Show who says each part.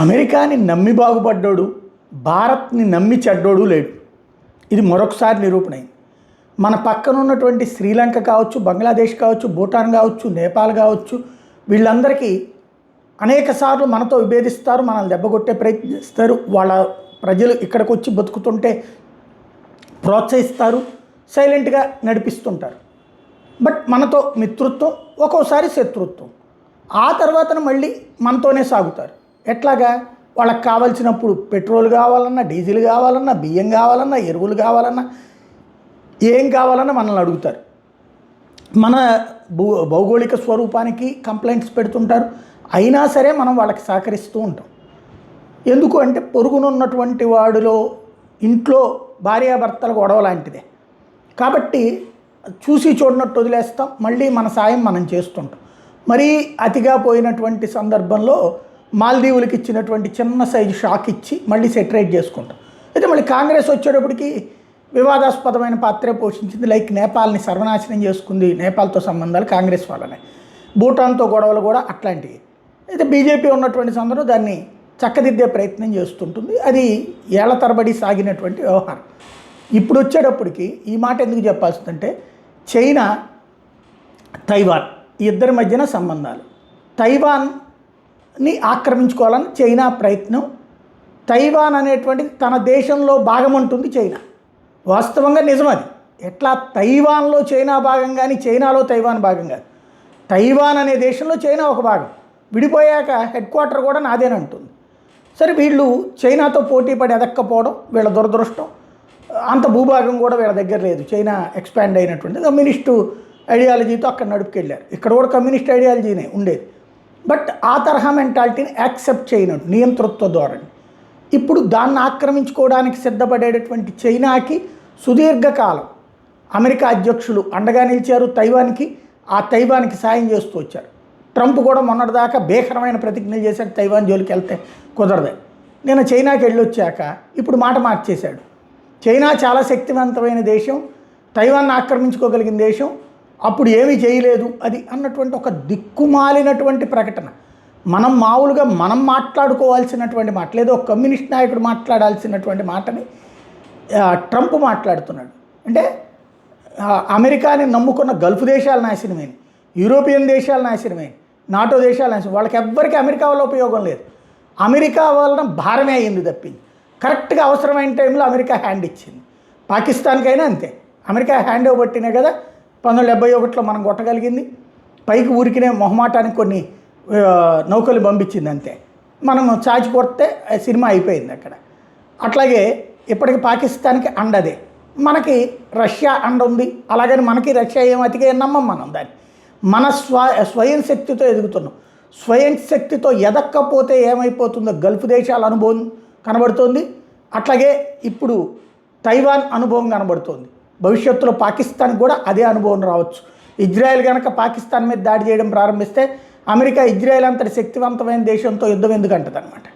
Speaker 1: అమెరికాని నమ్మి బాగుపడ్డాడు, భారత్ని నమ్మి చెడ్డోడు లేడు. ఇది మరొకసారి నిరూపణ అయింది. మన పక్కన ఉన్నటువంటి శ్రీలంక కావచ్చు, బంగ్లాదేశ్ కావచ్చు, భూటాన్ కావచ్చు, నేపాల్ కావచ్చు, వీళ్ళందరికీ అనేక సార్లు మనతో విభేదిస్తారు, మనల్ని దెబ్బకొట్టే ప్రయత్నిస్తారు. వాళ్ళ ప్రజలు ఇక్కడికి వచ్చి బతుకుతుంటే ప్రోత్సహిస్తారు, సైలెంట్గా నడిపిస్తుంటారు. బట్ మనతో మిత్రుత్వం, ఒక్కోసారి శత్రుత్వం. ఆ తర్వాతన మళ్ళీ మనతోనే సాగుతారు. ఎట్లాగా? వాళ్ళకి కావాల్సినప్పుడు పెట్రోల్ కావాలన్నా, డీజిల్ కావాలన్నా, బియ్యం కావాలన్నా, ఎరువులు కావాలన్నా, ఏం కావాలన్నా మనల్ని అడుగుతారు. మన భౌగోళిక స్వరూపానికి కంప్లైంట్స్ పెడుతుంటారు. అయినా సరే మనం వాళ్ళకి సహకరిస్తూ ఉంటాం. ఎందుకు అంటే పొరుగునున్నటువంటి వాడిలో ఇంట్లో భార్యాభర్తల గొడవ లాంటిదే కాబట్టి చూసి చూడనట్టు వదిలేస్తాం. మళ్ళీ మన సాయం మనం చేస్తుంటాం. మరీ అతిగా పోయినటువంటి సందర్భంలో మాల్దీవులకి ఇచ్చినటువంటి చిన్న సైజు షాక్ ఇచ్చి మళ్ళీ సెటరేట్ చేసుకుంటాం. అయితే మళ్ళీ కాంగ్రెస్ వచ్చేటప్పటికి వివాదాస్పదమైన పాత్రే పోషించింది. లైక్ నేపాల్ని సర్వనాశనం చేసుకుంది. నేపాల్తో సంబంధాలు కాంగ్రెస్ వాళ్ళనే. భూటాన్తో గొడవలు కూడా అట్లాంటివి. అయితే బీజేపీ ఉన్నటువంటి సందర్భంలో దాన్ని చక్కదిద్దే ప్రయత్నం చేస్తుంటుంది. అది ఏళ్ల తరబడి సాగినటువంటి వ్యవహారం. ఇప్పుడు వచ్చేటప్పటికి ఈ మాట ఎందుకు చెప్పాల్సిందంటే, చైనా, తైవాన్ ఈ ఇద్దరి మధ్యన సంబంధాలు. తైవాన్ని ఆక్రమించుకోవాలని చైనా ప్రయత్నం. తైవాన్ అనేటువంటిది తన దేశంలో భాగం ఉంటుంది చైనా. వాస్తవంగా నిజం అది. ఎట్లా తైవాన్లో చైనా భాగం కానీ చైనాలో తైవాన్ భాగం కాదు. తైవాన్ అనే దేశంలో చైనా ఒక భాగం. విడిపోయాక హెడ్ క్వార్టర్ కూడా నాదేనంటుంది. సరే, వీళ్ళు చైనాతో పోటీ పడి ఎదక్కపోవడం వీళ్ళ దురదృష్టం. అంత భూభాగం కూడా వీళ్ళ దగ్గర లేదు. చైనా ఎక్స్పాండ్ అయినటువంటి కమ్యూనిస్టు ఐడియాలజీతో అక్కడ నడుపుకెళ్ళారు. ఇక్కడ కూడా కమ్యూనిస్ట్ ఐడియాలజీనే ఉండేది. బట్ ఆ తరహా మెంటాలిటీని యాక్సెప్ట్ చేయనట్టు నియంతృత్వ ధోరణి. ఇప్పుడు దాన్ని ఆక్రమించుకోవడానికి సిద్ధపడేటటువంటి చైనాకి సుదీర్ఘకాలం అమెరికా అధ్యక్షులు అండగా నిలిచారు తైవాన్కి. ఆ తైవాన్కి సాయం చేస్తూ వచ్చారు. ట్రంప్ కూడా మొన్నటిదాకా భీకరమైన ప్రతిజ్ఞలు చేశాడు, తైవాన్ జోలికి వెళ్తే కుదరదే. నేను చైనాకి వెళ్ళొచ్చాక ఇప్పుడు మాట మార్చేశాడు. చైనా చాలా శక్తివంతమైన దేశం, తైవాన్ని ఆక్రమించుకోగలిగిన దేశం, అప్పుడు ఏమీ చేయలేదు అది అన్నటువంటి ఒక దిక్కుమాలినటువంటి ప్రకటన. మనం మామూలుగా మనం మాట్లాడుకోవాల్సినటువంటి మాట, లేదా ఒక కమ్యూనిస్ట్ నాయకుడు మాట్లాడాల్సినటువంటి మాటని ట్రంప్ మాట్లాడుతున్నాడు. అంటే అమెరికాని నమ్ముకున్న గల్ఫ్ దేశాలు నాశనమైనవి, యూరోపియన్ దేశాలు నాశనమైనవి, నాటో దేశాలు నాశనం. వాళ్ళకి ఎవ్వరికి అమెరికా వల్ల ఉపయోగం లేదు. అమెరికా వలన భారమే అయ్యింది తప్పింది. కరెక్ట్గా అవసరమైన టైంలో అమెరికా హ్యాండ్ ఇచ్చింది. పాకిస్తాన్కైనా అంతే. అమెరికా హ్యాండ్ ఇవ్వబట్టినే కదా 1971లో మనం కొట్టగలిగింది. పైకి ఊరికినే మొహమాటానికి కొన్ని నౌకలు పంపించింది అంతే. మనం చాచి కొడితే సినిమా అయిపోయింది అక్కడ. అట్లాగే ఇప్పటికి పాకిస్తాన్కి అండదే, మనకి రష్యా అండ ఉంది. అలాగని మనకి రష్యా ఏం అతిగా నమ్మం మనం దాన్ని. మన స్వయం శక్తితో ఎదుగుతున్నాం. స్వయం శక్తితో ఎదక్కపోతే ఏమైపోతుందో గల్ఫ్ దేశాల అనుభవం కనబడుతోంది. అట్లాగే ఇప్పుడు తైవాన్ అనుభవం కనబడుతోంది. భవిష్యత్తులో పాకిస్తాన్ కూడా అదే అనుభవం రావచ్చు. ఇజ్రాయెల్ కనుక పాకిస్తాన్ మీద దాడి చేయడం ప్రారంభిస్తే అమెరికా ఇజ్రాయెల్ అంతటి శక్తివంతమైన దేశంతో యుద్ధం ఎందుకు అంటదన్నమాట.